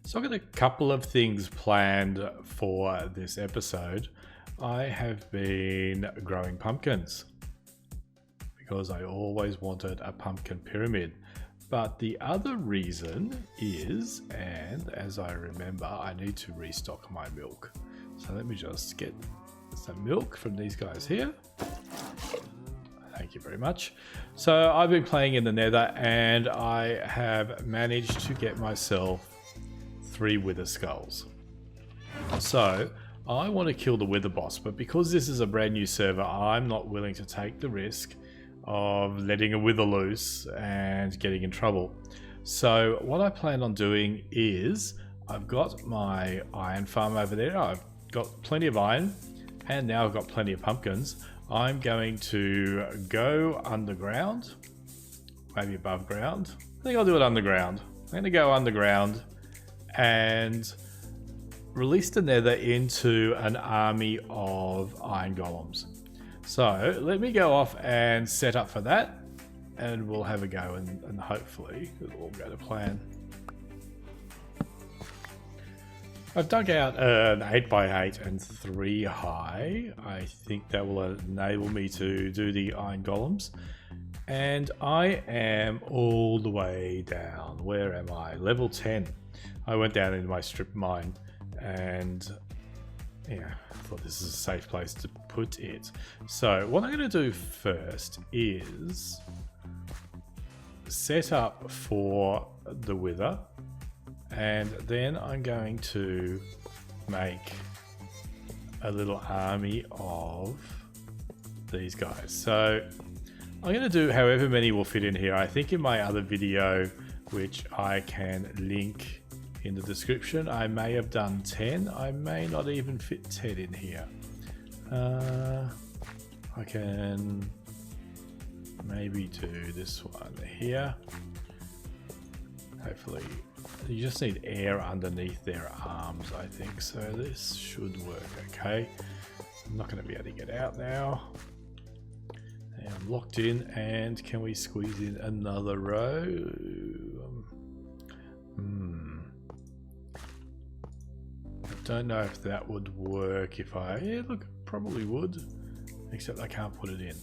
So I've got a couple of things planned for this episode. I have been growing pumpkins because I always wanted a pumpkin pyramid. But the other reason is, and as I remember, I need to restock my milk. So let me just get some milk from these guys here. Thank you very much. So I've been playing in the Nether and I have managed to get myself 3 wither skulls. So I want to kill the wither boss, but because this is a brand new server, I'm not willing to take the risk of letting a wither loose and getting in trouble. So what I plan on doing is, I've got my iron farm over there. I've got plenty of iron and now I've got plenty of pumpkins. I'm going to go underground, maybe above ground. I think I'll do it underground. I'm going to go underground and release the Nether into an army of iron golems. So let me go off and set up for that, and we'll have a go, and hopefully it'll all go to plan. I've dug out an 8x8 and 3 high. I think that will enable me to do the iron golems. And I am all the way down. Where am I? Level 10. I went down into my strip mine and yeah, I thought this is a safe place to put it. So what I'm going to do first is set up for the wither, and then I'm going to make a little army of these guys. So I'm going to do however many will fit in here. I think in my other video, which I can link in the description, I may have done 10. I may not even fit 10 in here. I can maybe do this one here. Hopefully, you just need air underneath their arms, I think. So this should work okay. I'm not going to be able to get out now. And I'm locked in, and can we squeeze in another row? Don't know if that would work if I... Yeah, look, probably would. Except I can't put it in.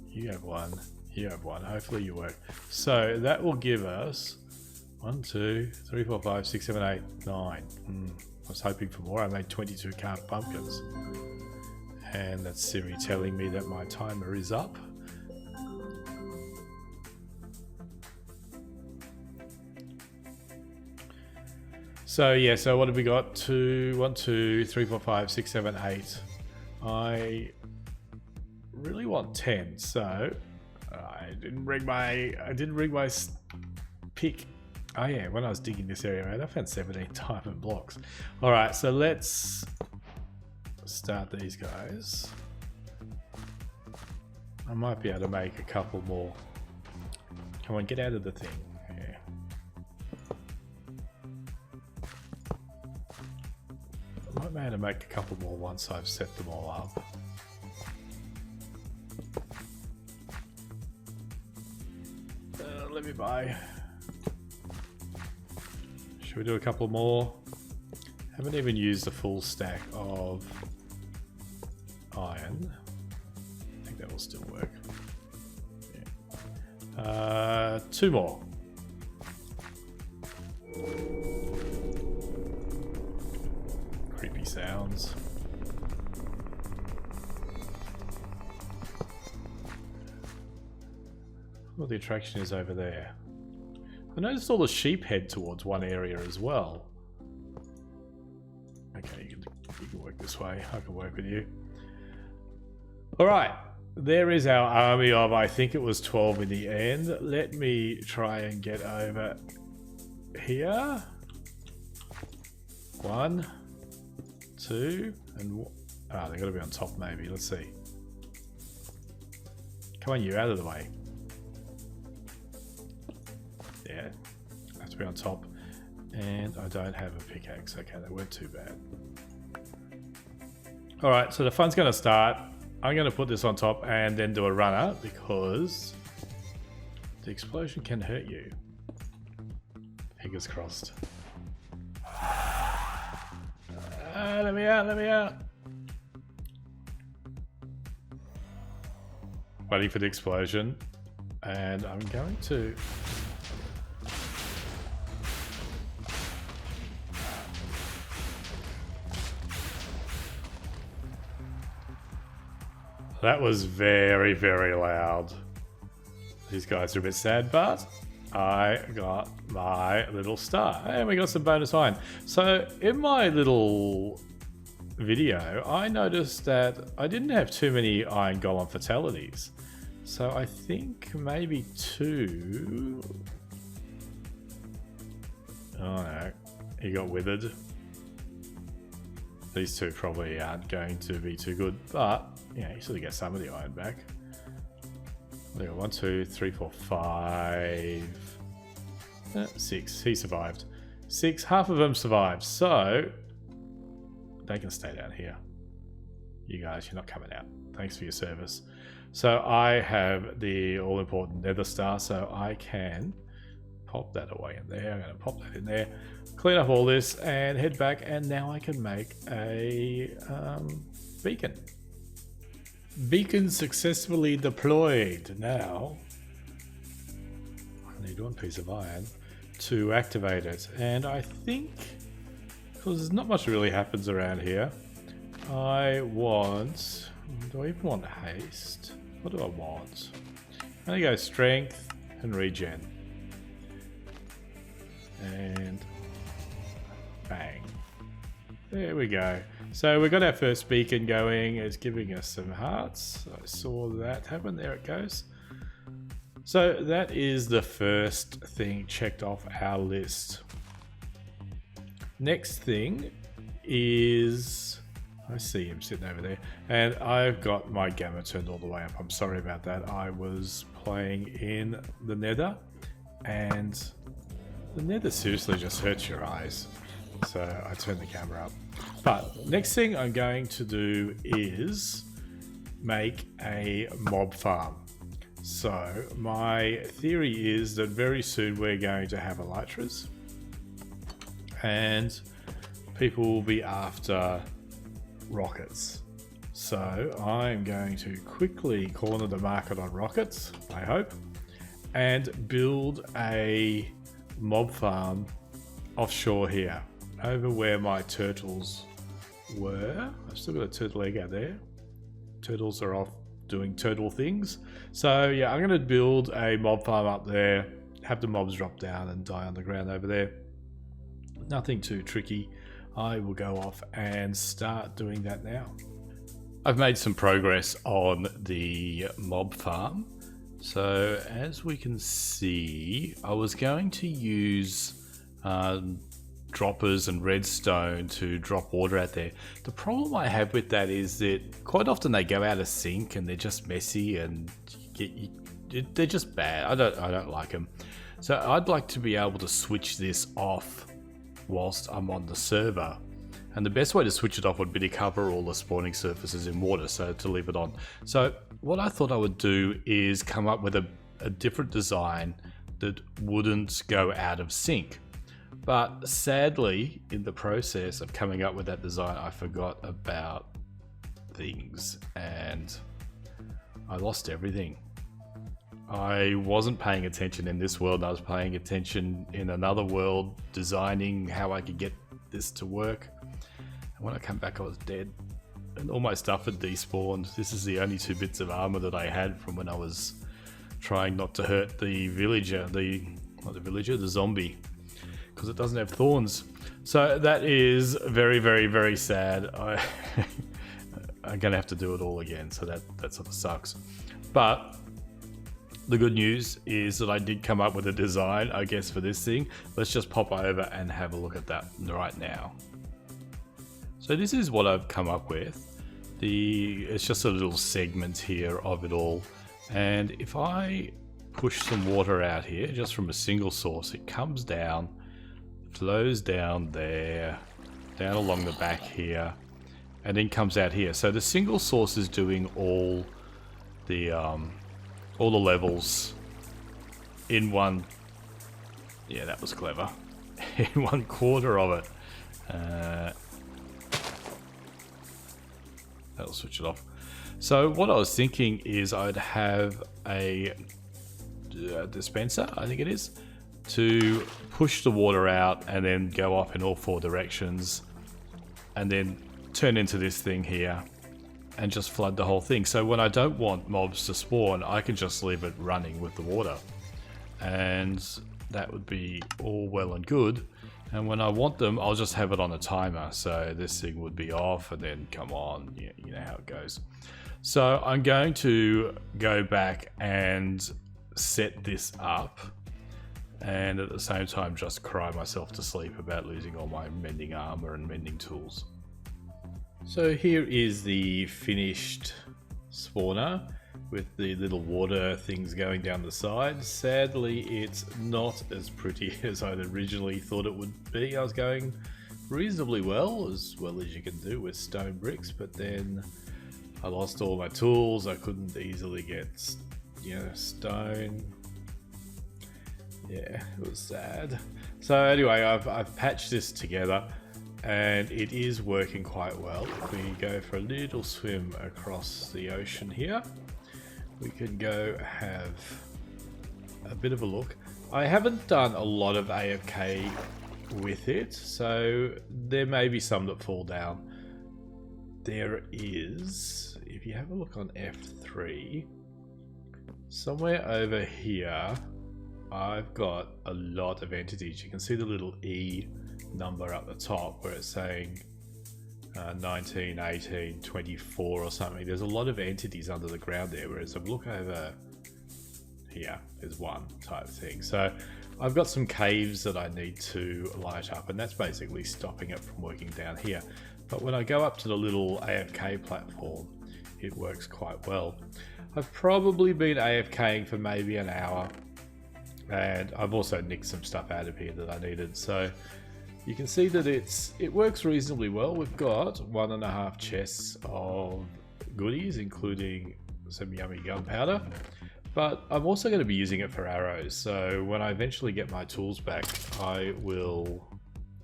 You have one. You have one. Hopefully you work. So that will give us 1, 2, 3, 4, 5, 6, 7, 8, 9. I was hoping for more. I made 22 carved pumpkins. And that's Siri telling me that my timer is up. So yeah, so what have we got? 1, 2, 3, 4, 5, 6, 7, 8. I really want 10, so I didn't bring my pick. Oh yeah, when I was digging this area out, I found 17 diamond blocks. All right, so let's start these guys. I might be able to make a couple more. Come on, get out of the thing. Yeah. I might be able to make a couple more once I've set them all up. Let me buy. Should we do a couple more? Haven't even used the full stack of iron. I think that will still work. Yeah. 2 more. Creepy sounds. What the attraction is over there. I noticed all the sheep head towards one area as well. Okay, you can work this way. I can work with you. Alright, there is our army of, I think it was 12 in the end. Let me try and get over here. 1, 2, and... Ah, they've got to be on top maybe. Let's see. Come on, you, out of the way. Yeah, have to be on top. And I don't have a pickaxe. Okay, that weren't too bad. Alright, so the fun's going to start. I'm going to put this on top and then do a runner because the explosion can hurt you. Fingers crossed. Let me out, let me out. Waiting for the explosion. And I'm going to... That was very, very loud. These guys are a bit sad, but I got my little star. And we got some bonus iron. So in my little video, I noticed that I didn't have too many iron golem fatalities. So I think maybe 2... Oh no, he got withered. These 2 probably aren't going to be too good, but yeah, you sort of get some of the iron back. There we go, 1, 2, 3, 4, 5, 6. He survived. 6, half of them survived, so they can stay down here. You guys, you're not coming out. Thanks for your service. So I have the all-important nether star, so I can pop that away in there. I'm going to pop that in there, clean up all this, and head back. And now I can make a beacon. Beacon successfully deployed. Now I need 1 piece of iron to activate it, and I think because there's not much really happens around here, I want... Do I even want haste? What do I want? I'm gonna go strength and regen. And bang. There we go. So we got our first beacon going. It's giving us some hearts. I saw that happen. There it goes. So that is the first thing checked off our list. Next thing is... I see him sitting over there, and I've got my gamma turned all the way up. I'm sorry about that. I was playing in the nether, and the nether seriously just hurts your eyes. So I turned the camera up. But next thing I'm going to do is make a mob farm. So my theory is that very soon we're going to have elytras, and people will be after rockets. So I'm going to quickly corner the market on rockets, I hope, and build a mob farm offshore here, over where my turtles were. I've still got a turtle egg out there. Turtles are off doing turtle things. So yeah, I'm going to build a mob farm up there, have the mobs drop down and die on the ground over there. Nothing too tricky. I will go off and start doing that now. I've made some progress on the mob farm. So as we can see, I was going to use droppers and redstone to drop water out there. The problem I have with that is that quite often they go out of sync and they're just messy and they're just bad. I don't like them. So I'd like to be able to switch this off whilst I'm on the server, and the best way to switch it off would be to cover all the spawning surfaces in water, so to leave it on. So what I thought I would do is come up with a different design that wouldn't go out of sync. But sadly, in the process of coming up with that design, I forgot about things and I lost everything. I wasn't paying attention in this world. I was paying attention in another world, designing how I could get this to work. And when I come back, I was dead. And all my stuff had despawned. This is the only 2 bits of armor that I had from when I was trying not to hurt the villager, the zombie, because it doesn't have thorns. So that is very, very, very sad. I'm gonna have to do it all again, so that sort of sucks. But the good news is that I did come up with a design, I guess, for this thing. Let's just pop over and have a look at that right now. So this is what I've come up with. It's just a little segment here of it all. And if I push some water out here, just from a single source, it comes down, flows down there, down along the back here, and then comes out here. So the single source is doing all the levels in one. Yeah, that was clever. in 1/4 of it. That'll switch it off. So what I was thinking is I'd have a dispenser, I think it is, to push the water out and then go off in all 4 directions, and then turn into this thing here and just flood the whole thing. So when I don't want mobs to spawn, I can just leave it running with the water, and that would be all well and good. And when I want them, I'll just have it on a timer, so this thing would be off and then come on. You know how it goes. So I'm going to go back and set this up, and at the same time just cry myself to sleep about losing all my mending armor and mending tools. So here is the finished spawner with the little water things going down the side. Sadly, it's not as pretty as I'd originally thought it would be. I was going reasonably well as you can do with stone bricks, but then I lost all my tools. I couldn't easily get, stone. Yeah, it was sad. So anyway, I've patched this together, and it is working quite well. If we go for a little swim across the ocean here, we can go have a bit of a look. I haven't done a lot of AFK with it, so there may be some that fall down. There is, if you have a look on F3, somewhere over here, I've got a lot of entities. You can see the little E number up the top where it's saying 19, 18, 24 or something. There's a lot of entities under the ground there, whereas if I look over here, there's one type thing. So I've got some caves that I need to light up, and that's basically stopping it from working down here. But when I go up to the little AFK platform, it works quite well. I've probably been AFKing for maybe an hour, and I've also nicked some stuff out of here that I needed. So you can see that it works reasonably well. We've got 1.5 chests of goodies, including some yummy gunpowder. But I'm also going to be using it for arrows. So when I eventually get my tools back, I will...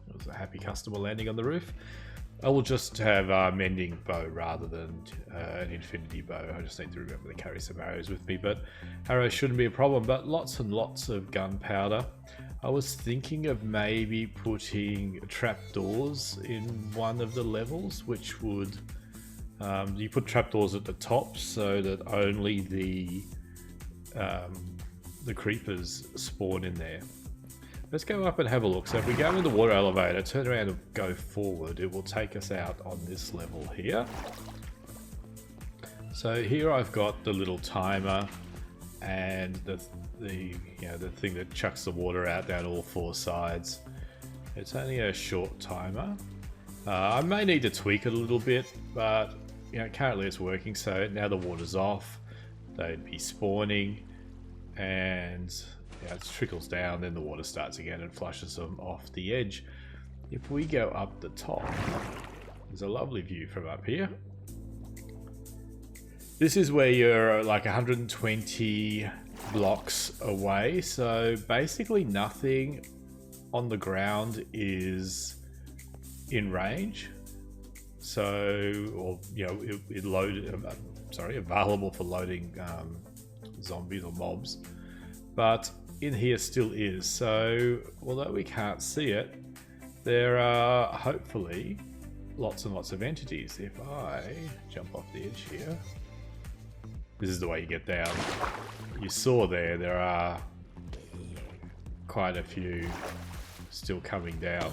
It was a happy customer landing on the roof. I will just have a mending bow rather than an infinity bow. I just need to remember to carry some arrows with me, but arrows shouldn't be a problem. But lots and lots of gunpowder. I was thinking of maybe putting trapdoors in one of the levels, which would... you put trapdoors at the top so that only the creepers spawn in there. Let's go up and have a look. So if we go in the water elevator, turn around and go forward, it will take us out on this level here. So here I've got the little timer and the thing that chucks the water out down all 4 sides. It's only a short timer. I may need to tweak it a little bit, but currently it's working. So now the water's off, they'd be spawning, and it trickles down, then the water starts again and flushes them off the edge. If we go up the top, there's a lovely view from up here. This is where you're like 120 blocks away, so basically nothing on the ground is in range. So, or it loaded. Available for loading zombies or mobs, but in here still is. So although we can't see it, there are hopefully lots and lots of entities. If I jump off the edge here, this is the way you get down. You saw there are quite a few still coming down.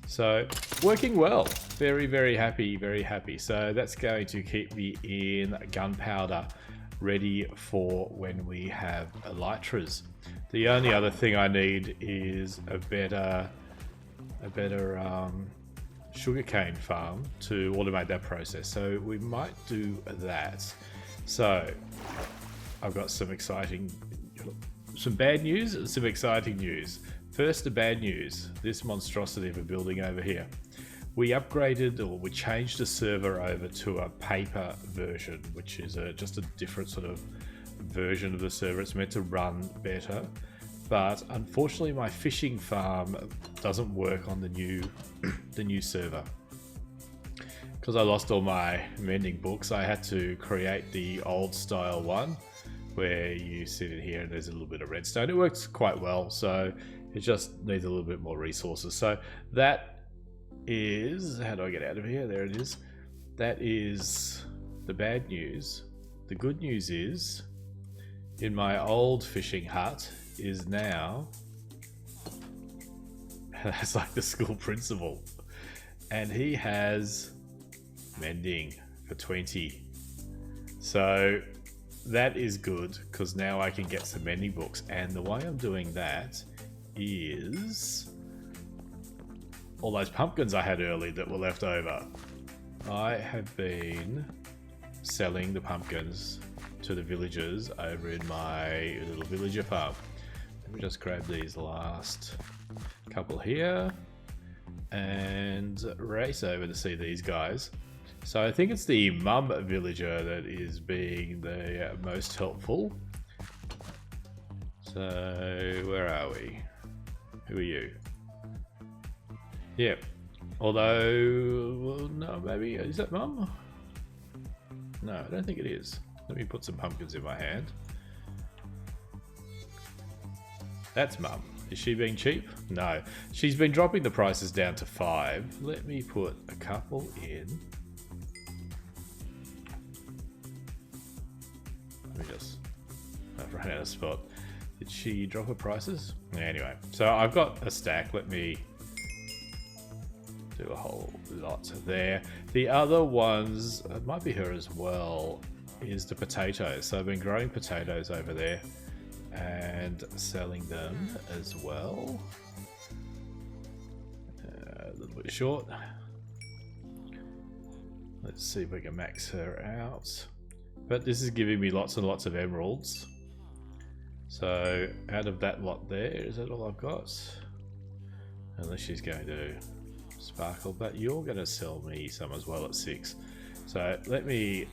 So working well. Very, very happy, very happy. So that's going to keep me in gunpowder, ready for when we have elytras. The only other thing I need is a better sugarcane farm to automate that process. So we might do that. So I've got some bad news and some exciting news. First, the bad news. This monstrosity of a building over here. We upgraded, or we changed the server over to a paper version, which is just a different sort of version of the server. It's meant to run better, but unfortunately my fishing farm doesn't work on the new server. Because I lost all my mending books, I had to create the old style one where you sit in here and there's a little bit of redstone. It works quite well, so it just needs a little bit more resources. So that is, how do I get out of here? There it is. That is the bad news. The good news is, in my old fishing hut is now, that's like the school principal, and he has mending for 20. So that is good, because now I can get some mending books. And the way I'm doing that is all those pumpkins I had earlier that were left over. I have been selling the pumpkins to the villagers over in my little villager farm. Let me just grab these last couple here and race over to see these guys. So I think it's the mum villager that is being the most helpful. So where are we? Who are you? Yeah. Although, well, no, maybe, is that mum? No, I don't think it is. Let me put some pumpkins in my hand. That's mum. Is she being cheap? No. She's been dropping the prices down to 5. Let me put a couple in. Let me just... I've run out of spot. Did she drop her prices? Anyway, so I've got a stack. Let me do a whole lot there. The other ones, it might be her as well, is the potatoes. So I've been growing potatoes over there and selling them as well. A little bit short. Let's see if we can max her out. But this is giving me lots and lots of emeralds. So out of that lot there, is that all I've got? Unless she's going to sparkle, but you're going to sell me some as well at 6. So let me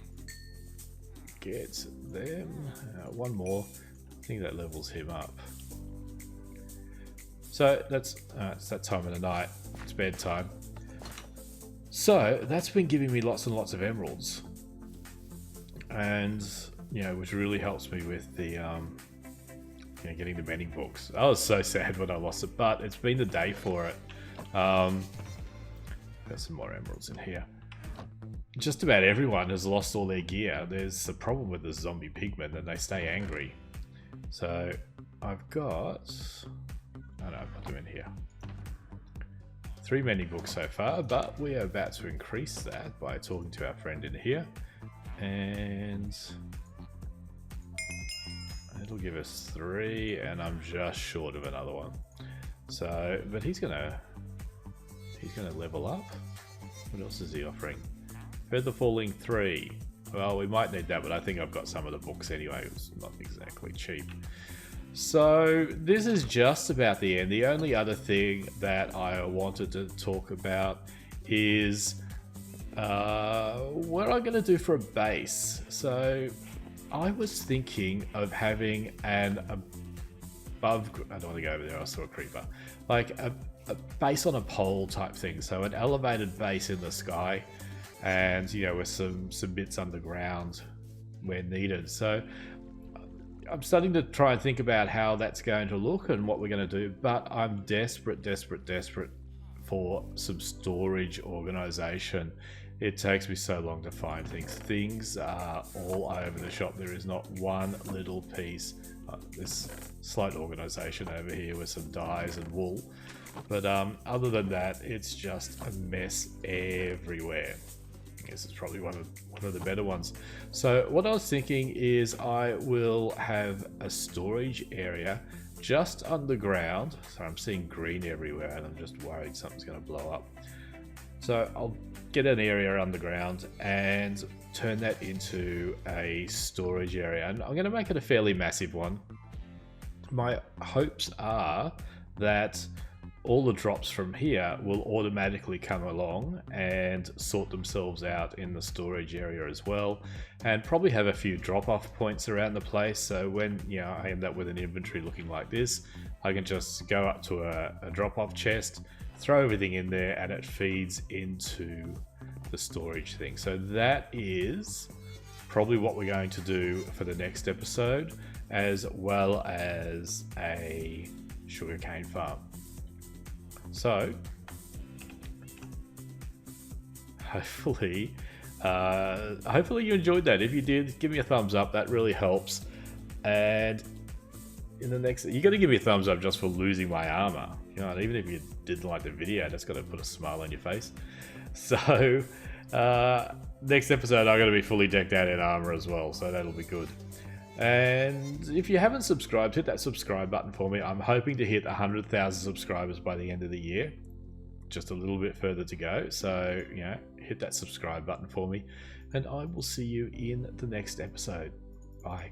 get them. One more. I think that levels him up. So that's it's that time of the night. It's bedtime. So that's been giving me lots and lots of emeralds, and you know, which really helps me with the getting the mending books. I was so sad when I lost it, but it's been the day for it. Got some more emeralds in here. Just about everyone has lost all their gear. There's a problem with the zombie pigmen that they stay angry. So I've got, oh no, I've put them in here. 3 mending books so far, but we are about to increase that by talking to our friend in here, and it'll give us 3, and I'm just short of another one. So, but he's gonna level up. What else is he offering? Feather falling 3. Well, we might need that, but I think I've got some of the books anyway. It's not exactly cheap. So this is just about the end. The only other thing that I wanted to talk about is what I'm going to do for a base. So I was thinking of having an above... I don't want to go over there, I saw a creeper. Like a base on a pole type thing. So an elevated base in the sky, and you know, with some bits underground where needed. So I'm starting to try and think about how that's going to look and what we're going to do, but I'm desperate for some storage organization. It takes me so long to find things. Things are all over the shop. There is not one little piece. This slight organization over here with some dyes and wool, but other than that, it's just a mess everywhere. I guess it's probably one of the better ones. So what I was thinking is I will have a storage area just underground. So I'm seeing green everywhere and I'm just worried something's going to blow up. So I'll get an area underground and turn that into a storage area, and I'm going to make it a fairly massive one. My hopes are that all the drops from here will automatically come along and sort themselves out in the storage area as well, and probably have a few drop-off points around the place. So when I end up with an inventory looking like this, I can just go up to a drop-off chest, throw everything in there, and it feeds into the storage thing. So that is probably what we're going to do for the next episode, as well as a sugarcane farm. So hopefully you enjoyed that. If you did, give me a thumbs up, that really helps. And in the next, you got to give me a thumbs up just for losing my armor, even if you didn't like the video, that's got to put a smile on your face. So next episode I'm going to be fully decked out in armor as well, so that'll be good. And if you haven't subscribed, hit that subscribe button for me. I'm hoping to hit 100,000 subscribers by the end of the year. Just a little bit further to go. So, hit that subscribe button for me. And I will see you in the next episode. Bye.